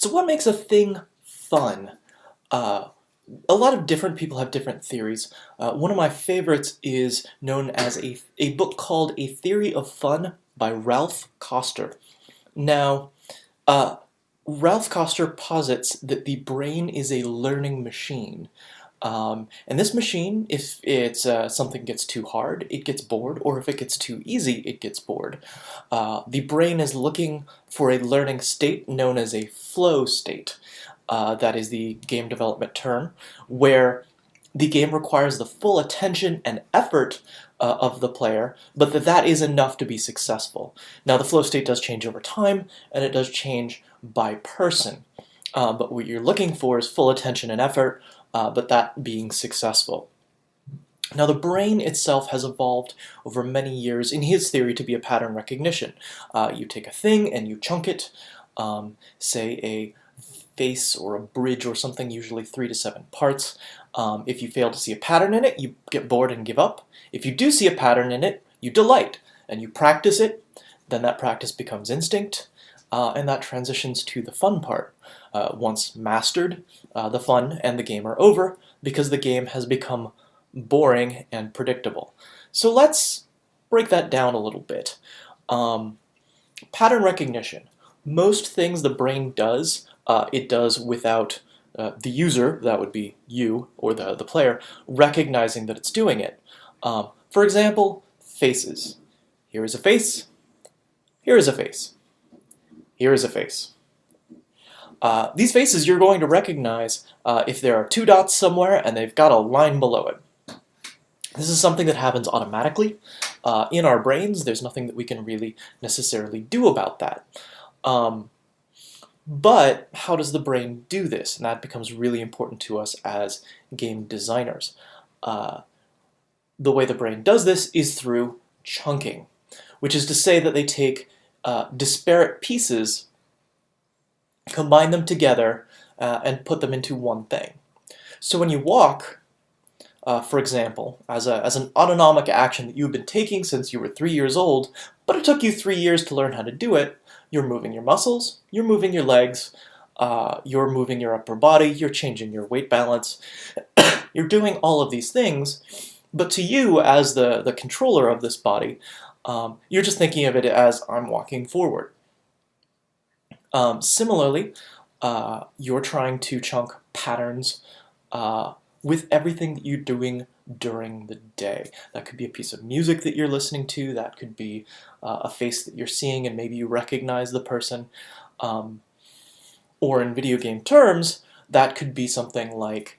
So what makes a thing fun? Uh, a lot of different people have different theories. One of my favorites is known as a book called A Theory of Fun by Ralph Koster. Now, uh, Ralph Koster posits that the brain is a learning machine. And this machine, if something gets too hard, it gets bored, or if it gets too easy, it gets bored. The brain is looking for a learning state known as a flow state. That is the game development term, where the game requires the full attention and effort of the player, but that is enough to be successful. Now, the flow state does change over time, and it does change by person. But what you're looking for is full attention and effort, but that being successful. Now, the brain itself has evolved over many years in his theory to be a pattern recognition. You take a thing and you chunk it, say a face or a bridge or something, usually 3 to 7 parts. If you fail to see a pattern in it, you get bored and give up. If you do see a pattern in it, you delight and you practice it. Then that practice becomes instinct, and that transitions to the fun part. Once mastered, the fun and the game are over because the game has become boring and predictable. So let's break that down a little bit. Pattern recognition. Most things the brain does, it does without the user, that would be you or the player, recognizing that it's doing it. For example, faces. Here is a face. Here is a face. Here is a face. These faces you're going to recognize if there are 2 dots somewhere and they've got a line below it. This is something that happens automatically in our brains. There's nothing that we can really necessarily do about that. But how does the brain do this? And that becomes really important to us as game designers. The way the brain does this is through chunking, which is to say that they take disparate pieces, combine them together, and put them into one thing. So when you walk, for example, as an autonomic action that you've been taking since you were 3 years old, but it took you 3 years to learn how to do it, you're moving your muscles, you're moving your legs, you're moving your upper body, you're changing your weight balance, you're doing all of these things, but to you as the controller of this body, you're just thinking of it as I'm walking forward. Similarly, you're trying to chunk patterns with everything that you're doing during the day. That could be a piece of music that you're listening to, that could be a face that you're seeing and maybe you recognize the person. Or in video game terms, that could be something like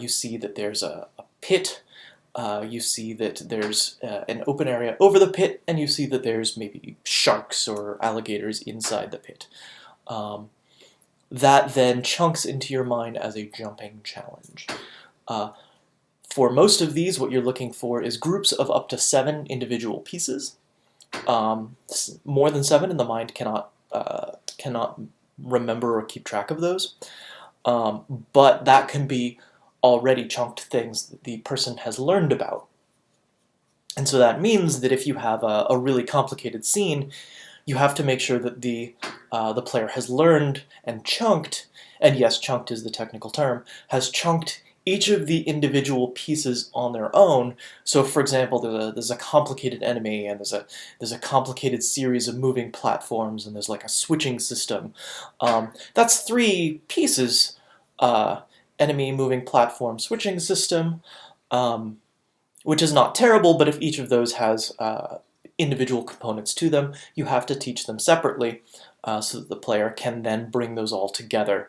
you see that there's a pit, you see that there's an open area over the pit, and you see that there's maybe sharks or alligators inside the pit. That then chunks into your mind as a jumping challenge. For most of these, what you're looking for is groups of up to 7 individual pieces. More than 7, and the mind cannot remember or keep track of those. But that can be already chunked things that the person has learned about. And so that means that if you have a really complicated scene, you have to make sure that the player has learned and chunked, and yes, chunked is the technical term, has chunked each of the individual pieces on their own. So, for example, there's a complicated enemy, and there's a complicated series of moving platforms, and there's like a switching system. That's 3 pieces: enemy, moving platform, switching system, which is not terrible. But if each of those has individual components to them, you have to teach them separately so that the player can then bring those all together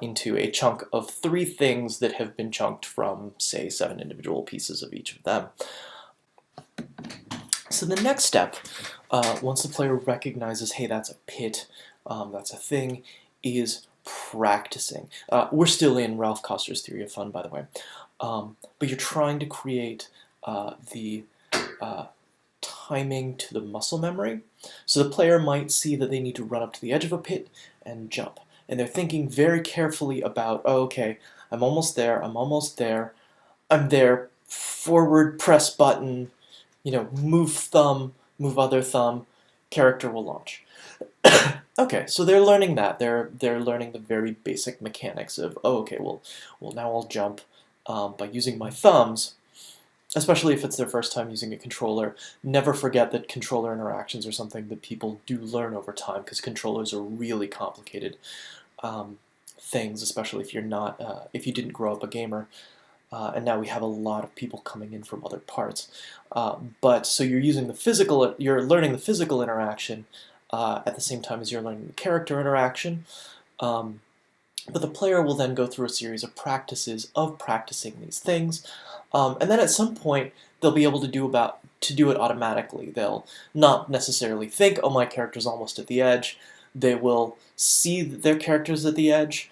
into a chunk of 3 things that have been chunked from, say, 7 individual pieces of each of them. So the next step, once the player recognizes, hey, that's a pit, that's a thing, is practicing. We're still in Ralph Koster's theory of fun, by the way. But you're trying to create the timing to the muscle memory. So the player might see that they need to run up to the edge of a pit and jump. And they're thinking very carefully about, oh, okay, I'm almost there, I'm there, forward, press button, move thumb, move other thumb, character will launch. Okay, so they're learning that. They're learning the very basic mechanics of, oh, okay, well now I'll jump by using my thumbs, especially if it's their first time using a controller. Never forget that controller interactions are something that people do learn over time, because controllers are really complicated things, especially if you're not, if you didn't grow up a gamer. And now we have a lot of people coming in from other parts. But so you're learning the physical interaction at the same time as you're learning the character interaction. Um, but the player will then go through a series of practices of practicing these things, and then at some point they'll be able to do it automatically. They'll not necessarily think, "Oh, my character's almost at the edge." They will see that their character's at the edge.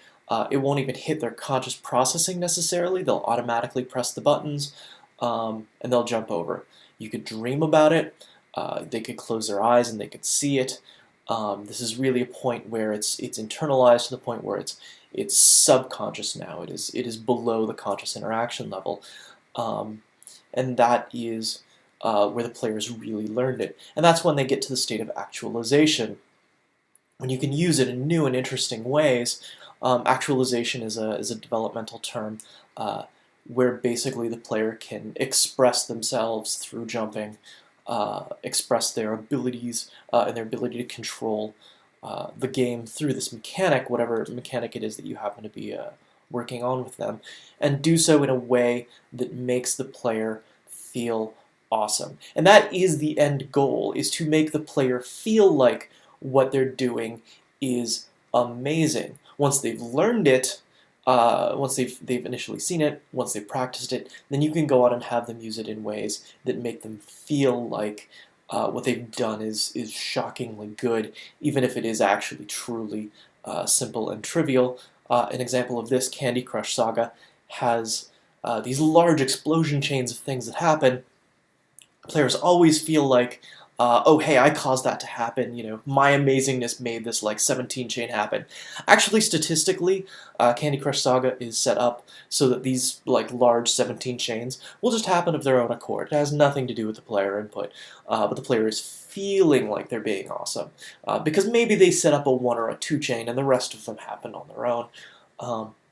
It won't even hit their conscious processing necessarily. They'll automatically press the buttons, and they'll jump over. You could dream about it. They could close their eyes and they could see it. This is really a point where it's internalized to the point where it's subconscious now. It is below the conscious interaction level, and that is where the players really learned it. And that's when they get to the state of actualization, when you can use it in new and interesting ways. Actualization is a developmental term where basically the player can express themselves through jumping, express their abilities and their ability to control the game through this mechanic, whatever mechanic it is that you happen to be working on with them, and do so in a way that makes the player feel awesome. And that is the end goal, is to make the player feel like what they're doing is amazing. Once they've learned it, once they've initially seen it, once they've practiced it, then you can go out and have them use it in ways that make them feel like what they've done is shockingly good, even if it is actually truly simple and trivial. An example of this, Candy Crush Saga, has these large explosion chains of things that happen. Players always feel like, oh, hey, I caused that to happen. My amazingness made this like 17 chain happen. Actually, statistically, Candy Crush Saga is set up so that these like large 17 chains will just happen of their own accord. It has nothing to do with the player input, but the player is feeling like they're being awesome because maybe they set up a 1 or a 2 chain and the rest of them happen on their own.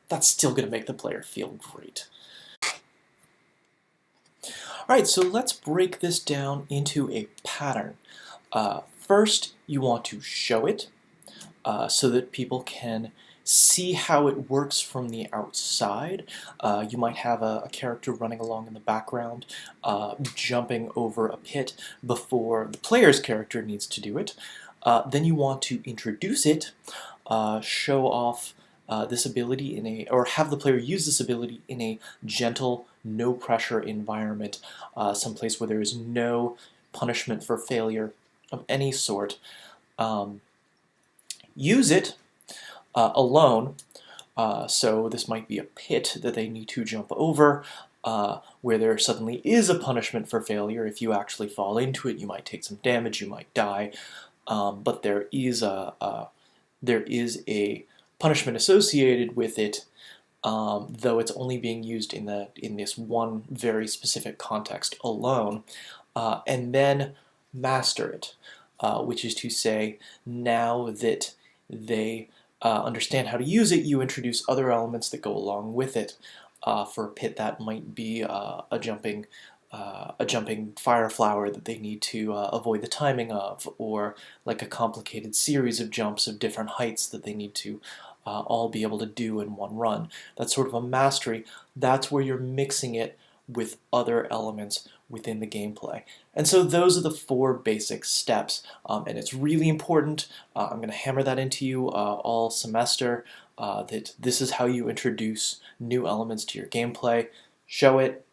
That's still going to make the player feel great. Alright, so let's break this down into a pattern. First, you want to show it so that people can see how it works from the outside. You might have a character running along in the background, jumping over a pit before the player's character needs to do it. Then you want to introduce it, show off this ability or have the player use this ability in a gentle, no-pressure environment, someplace where there is no punishment for failure of any sort. Use it alone, so this might be a pit that they need to jump over, where there suddenly is a punishment for failure. If you actually fall into it, you might take some damage, you might die, but there is a punishment associated with it, though it's only being used in this one very specific context alone, and then master it, which is to say, now that they understand how to use it, you introduce other elements that go along with it. For a pit, that might be a jumping fire flower that they need to avoid the timing of, or like a complicated series of jumps of different heights that they need to all be able to do in one run. That's sort of a mastery. That's where you're mixing it with other elements within the gameplay. And so those are the 4 basic steps, and it's really important. I'm going to hammer that into you all semester, that this is how you introduce new elements to your gameplay. Show it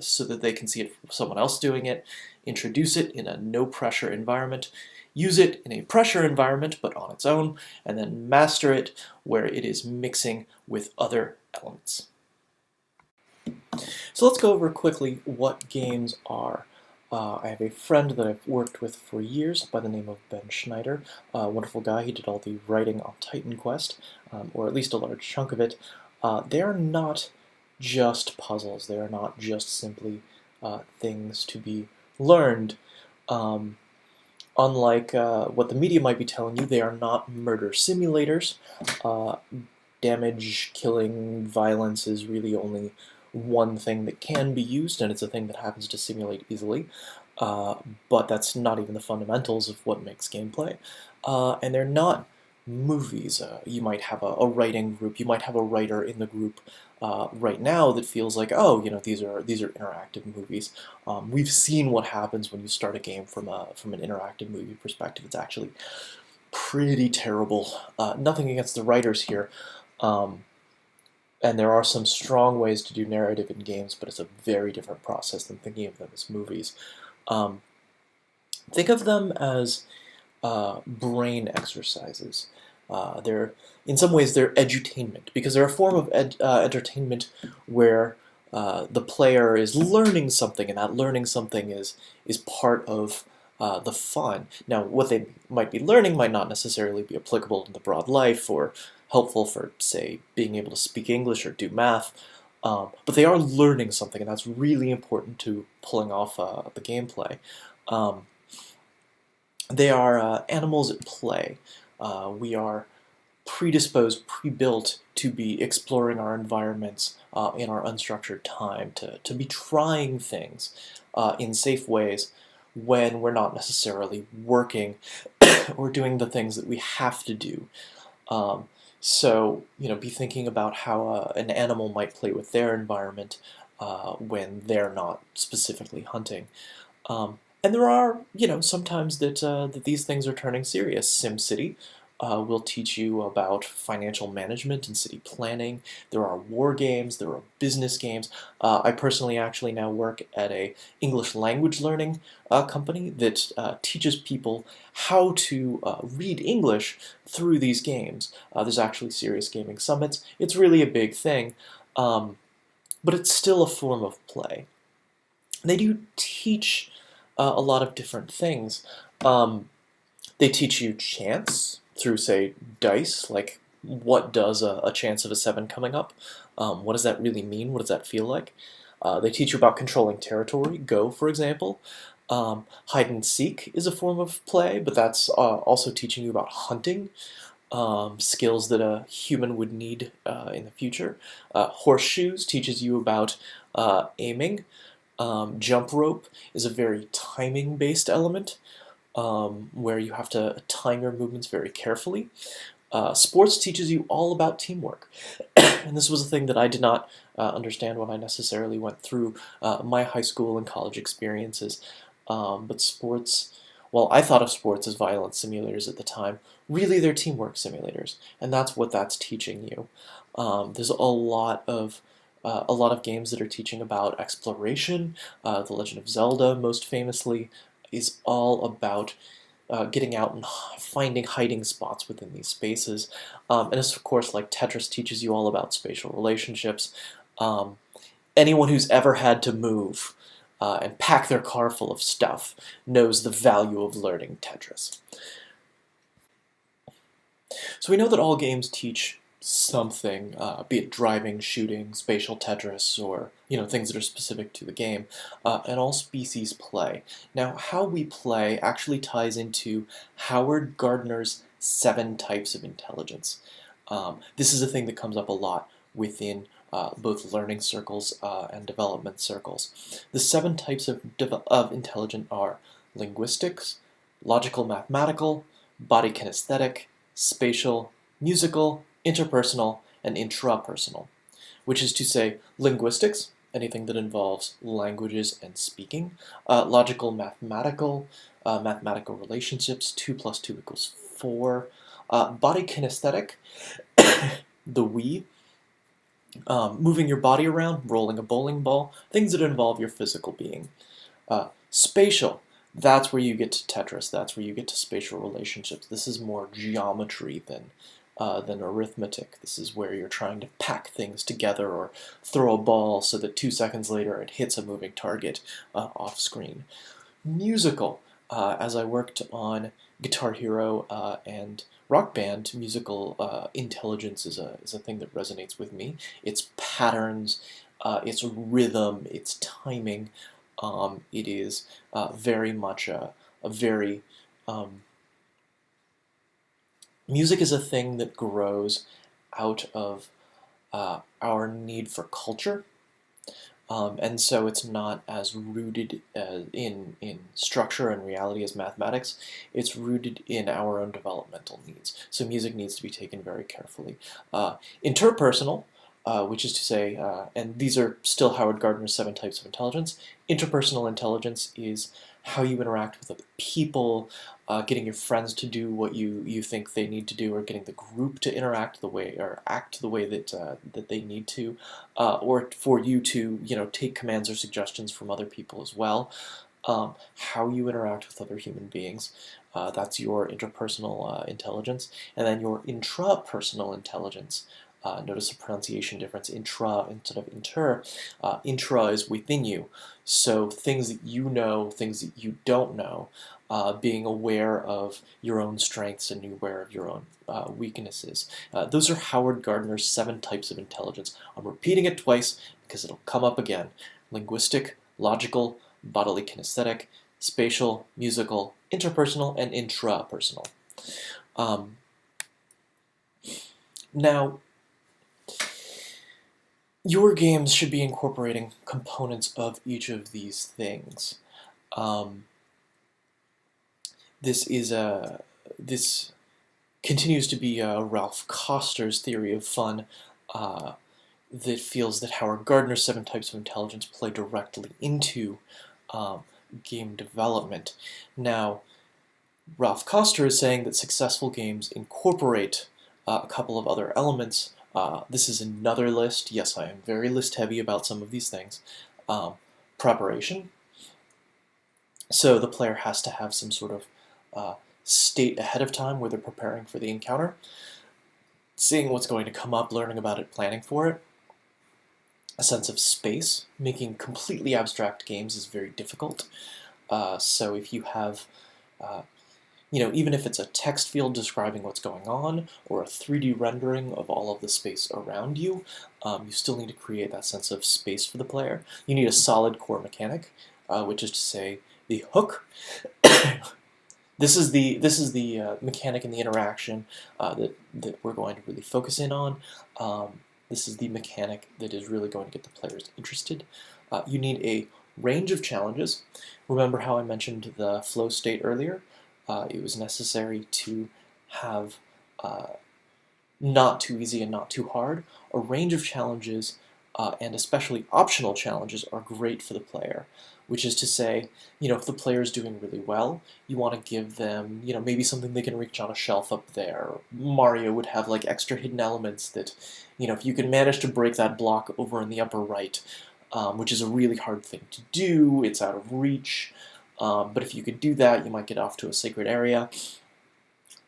so that they can see it someone else doing it. Introduce it in a no-pressure environment. Use it in a pressure environment, but on its own, and then master it where it is mixing with other elements. So let's go over quickly what games are. I have a friend that I've worked with for years by the name of Ben Schneider. A wonderful guy. He did all the writing on Titan Quest, or at least a large chunk of it. They are not just puzzles. They are not just simply things to be learned. Unlike what the media might be telling you, they are not murder simulators. Uh, Damage, killing, violence is really only one thing that can be used, and it's a thing that happens to simulate easily. Uh, but that's not even the fundamentals of what makes gameplay. And they're not movies. You might have a writing group. You might have a writer in the group right now that feels like, oh, these are interactive movies. We've seen what happens when you start a game from an interactive movie perspective. It's actually pretty terrible. Nothing against the writers here. Um, and there are some strong ways to do narrative in games, but it's a very different process than thinking of them as movies. Um, think of them as brain exercises. They're in some ways they're edutainment because they're a form of entertainment where the player is learning something, and that learning something is part of the fun. Now, what they might be learning might not necessarily be applicable in the broad life or helpful for, say, being able to speak English or do math. But they are learning something, and that's really important to pulling off the gameplay. Um, they are animals at play. We are predisposed, pre-built to be exploring our environments in our unstructured time, to be trying things in safe ways when we're not necessarily working or doing the things that we have to do. Um, so, be thinking about how an animal might play with their environment when they're not specifically hunting. And there are, sometimes that these things are turning serious. SimCity will teach you about financial management and city planning. There are war games. There are business games. I personally actually now work at a English language learning company that teaches people how to read English through these games. There's actually serious gaming summits. It's really a big thing, but it's still a form of play. They do teach a lot of different things. Um, they teach you chance through, say, dice, like what does a chance of a 7 coming up? What does that really mean? What does that feel like? They teach you about controlling territory, Go, for example. Hide and seek is a form of play, but that's also teaching you about hunting, skills that a human would need in the future. Horseshoes teaches you about aiming. Jump rope is a very timing-based element where you have to time your movements very carefully. Sports teaches you all about teamwork. And this was a thing that I did not understand when I necessarily went through my high school and college experiences. But sports, well, I thought of sports as violence simulators at the time. Really, they're teamwork simulators, and that's what that's teaching you. There's a lot of games that are teaching about exploration. The Legend of Zelda, most famously, is all about getting out and finding hiding spots within these spaces. And it's, of course, like Tetris teaches you all about spatial relationships. Um, Anyone who's ever had to move and pack their car full of stuff knows the value of learning Tetris. So we know that all games teach something, be it driving, shooting, spatial Tetris, or things that are specific to the game, and all species play. Now, how we play actually ties into Howard Gardner's 7 types of intelligence. This is a thing that comes up a lot within both learning circles and development circles. The 7 types of intelligence are linguistics, logical mathematical, body kinesthetic, spatial, musical, interpersonal, and intrapersonal, which is to say linguistics, anything that involves languages and speaking, logical mathematical, mathematical relationships, 2 plus 2 equals 4, body kinesthetic, the we, moving your body around, rolling a bowling ball, things that involve your physical being. Spatial, that's where you get to Tetris, that's where you get to spatial relationships. This is more geometry than arithmetic. This is where you're trying to pack things together or throw a ball so that 2 seconds later it hits a moving target off screen. Musical, as I worked on Guitar Hero and Rock Band, musical intelligence is a thing that resonates with me. It's patterns, it's rhythm, it's timing. It is very much a very Um, Music is a thing that grows out of our need for culture. And so it's not as rooted in structure and reality as mathematics. It's rooted in our own developmental needs. So music needs to be taken very carefully. Interpersonal, which is to say, and these are still Howard Gardner's 7 types of intelligence. Interpersonal intelligence is how you interact with other people, getting your friends to do what you think they need to do, or getting the group to interact the way or act the way that they need to, or for you to take commands or suggestions from other people as well. How you interact with other human beings. That's your interpersonal intelligence, and then your intrapersonal intelligence. Notice the pronunciation difference, intra instead of inter. Intra is within you, so things that you know, things that you don't know, being aware of your own strengths and aware of your own weaknesses. Those are Howard Gardner's 7 types of intelligence. I'm repeating it twice because it'll come up again. Linguistic, logical, bodily kinesthetic, spatial, musical, interpersonal, and intrapersonal. Now, your games should be incorporating components of each of these things. This continues to be Ralph Koster's theory of fun that feels that Howard Gardner's 7 types of intelligence play directly into game development. Now, Ralph Koster is saying that successful games incorporate a couple of other elements. This is another list. Yes, I am very list heavy about some of these things. Preparation. So the player has to have some sort of state ahead of time where they're preparing for the encounter, seeing what's going to come up, learning about it, planning for it. A sense of space. Making completely abstract games is very difficult. So if you have even if it's a text field describing what's going on, or a 3D rendering of all of the space around you, you still need to create that sense of space for the player. You need a solid core mechanic, which is to say the hook. This is the mechanic and the interaction that we're going to really focus in on. This is the mechanic that is really going to get the players interested. You need a range of challenges. Remember how I mentioned the flow state earlier? It was necessary to have not too easy and not too hard. A range of challenges, and especially optional challenges, are great for the player. Which is to say, if the player is doing really well, you want to give them, maybe something they can reach on a shelf up there. Mario would have like extra hidden elements that, if you can manage to break that block over in the upper right, which is a really hard thing to do, it's out of reach. But if you could do that, you might get off to a sacred area.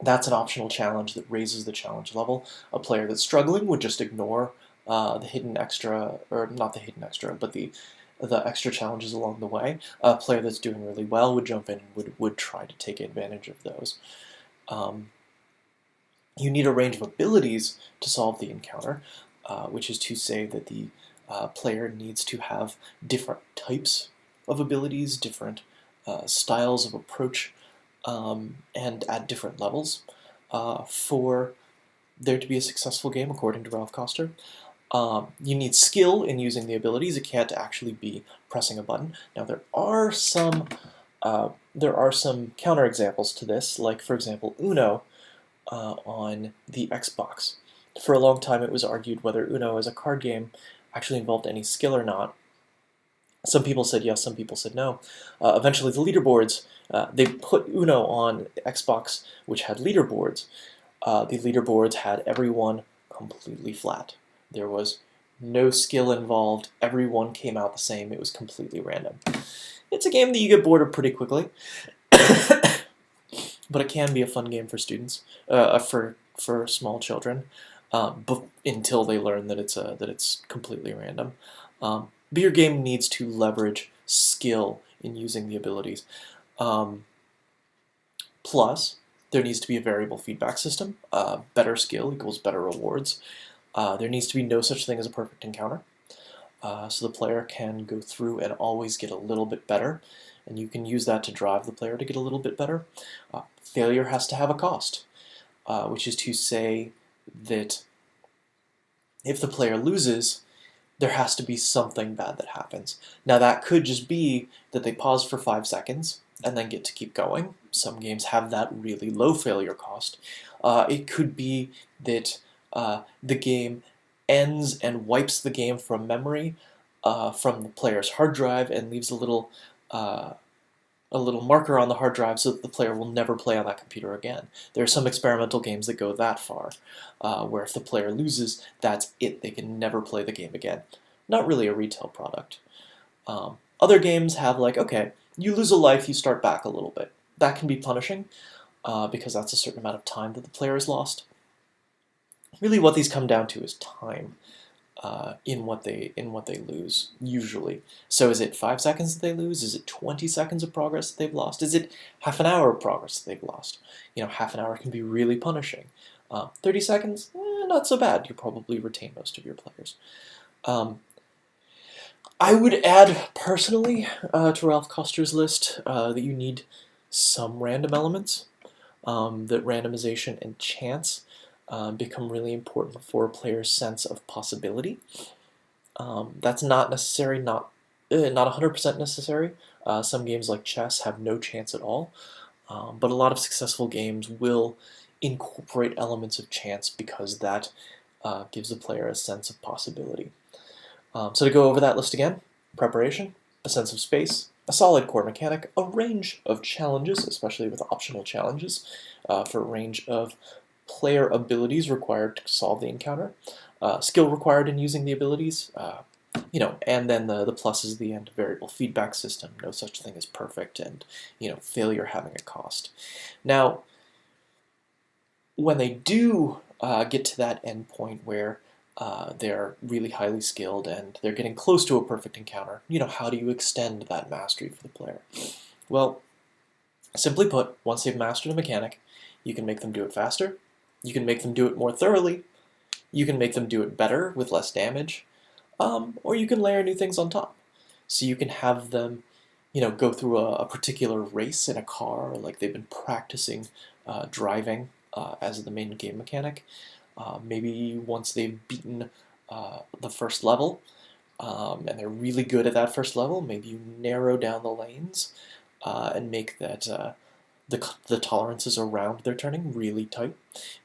That's an optional challenge that raises the challenge level. A player that's struggling would just ignore the hidden extra, or not the hidden extra, but the extra challenges along the way. A player that's doing really well would jump in and would try to take advantage of those. You need a range of abilities to solve the encounter, which is to say that the player needs to have different types of abilities, different styles of approach, and at different levels for there to be a successful game, according to Ralph Koster. You need skill in using the abilities. It can't actually be pressing a button. Now there are some counterexamples to this, like for example Uno on the Xbox. For a long time it was argued whether Uno as a card game actually involved any skill or not. Some people said yes, some people said no. Eventually the leaderboards, they put Uno on Xbox, which had leaderboards. The leaderboards had everyone completely flat. There was no skill involved. Everyone came out the same. It was completely random. It's a game that you get bored of pretty quickly, but it can be a fun game for students, for small children, until they learn that it's completely random. But your game needs to leverage skill in using the abilities. Plus, there needs to be a variable feedback system. Better skill equals better rewards. There needs to be no such thing as a perfect encounter. So the player can go through and always get a little bit better. and you can use that to drive the player to get a little bit better. Failure has to have a cost, which is to say that if the player loses, there has to be something bad that happens. Now that could just be that they pause for 5 seconds and then get to keep going. Some games have that really low failure cost. It could be that the game ends and wipes the game from memory from the player's hard drive and leaves a little marker on the hard drive so that the player will never play on that computer again. There are some experimental games that go that far, where if the player loses, that's it. They can never play the game again. Not really a retail product. Other games have like, okay, you lose a life, you start back a little bit. That can be punishing, because that's a certain amount of time that the player has lost. Really what these come down to is time. In what they lose usually. So is it 5 seconds that they lose? Is it 20 seconds of progress that they've lost? Is it half an hour of progress that they've lost? Half an hour can be really punishing. 30 seconds, not so bad. You probably retain most of your players. I would add personally to Ralph Koster's list that you need some random elements. That randomization and chance become really important for a player's sense of possibility. That's not necessary, not 100% necessary. Some games like chess have no chance at all, but a lot of successful games will incorporate elements of chance because that gives the player a sense of possibility. So to go over that list again: preparation, a sense of space, a solid core mechanic, a range of challenges, especially with optional challenges for a range of player abilities required to solve the encounter, skill required in using the abilities, and then the pluses at the end: variable feedback system, no such thing as perfect, and failure having a cost. Now, when they do get to that end point where they're really highly skilled and they're getting close to a perfect encounter, how do you extend that mastery for the player? Well, simply put, once they've mastered a mechanic, you can make them do it faster, you can make them do it more thoroughly, you can make them do it better with less damage, or you can layer new things on top. So you can have them, go through a particular race in a car, like they've been practicing driving as the main game mechanic. Maybe once they've beaten the first level, and they're really good at that first level, maybe you narrow down the lanes and make that the tolerances around their turning really tight.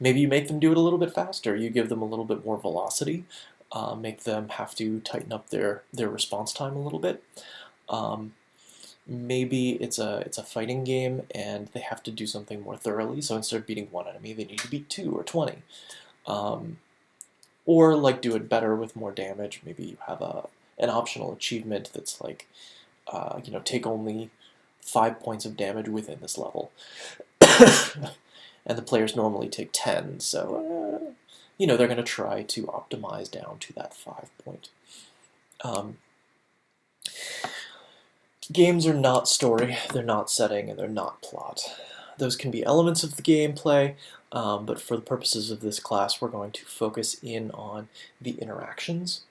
Maybe you make them do it a little bit faster. You give them a little bit more velocity, make them have to tighten up their response time a little bit. Maybe it's a fighting game and they have to do something more thoroughly. So instead of beating one enemy, they need to beat 2 or 20. Or like do it better with more damage. Maybe you have an optional achievement that's like, take only 5 points of damage within this level. And the players normally take 10, so they're going to try to optimize down to that 5 point. Games are not story, they're not setting, and they're not plot. Those can be elements of the gameplay, but for the purposes of this class, we're going to focus in on the interactions.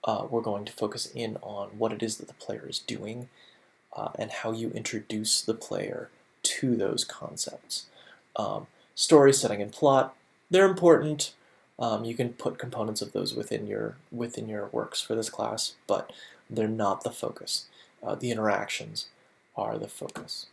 We're going to focus in on what it is that the player is doing, and how you introduce the player to those concepts. Story, setting, and plot, they're important. You can put components of those within your works for this class, but they're not the focus. The interactions are the focus.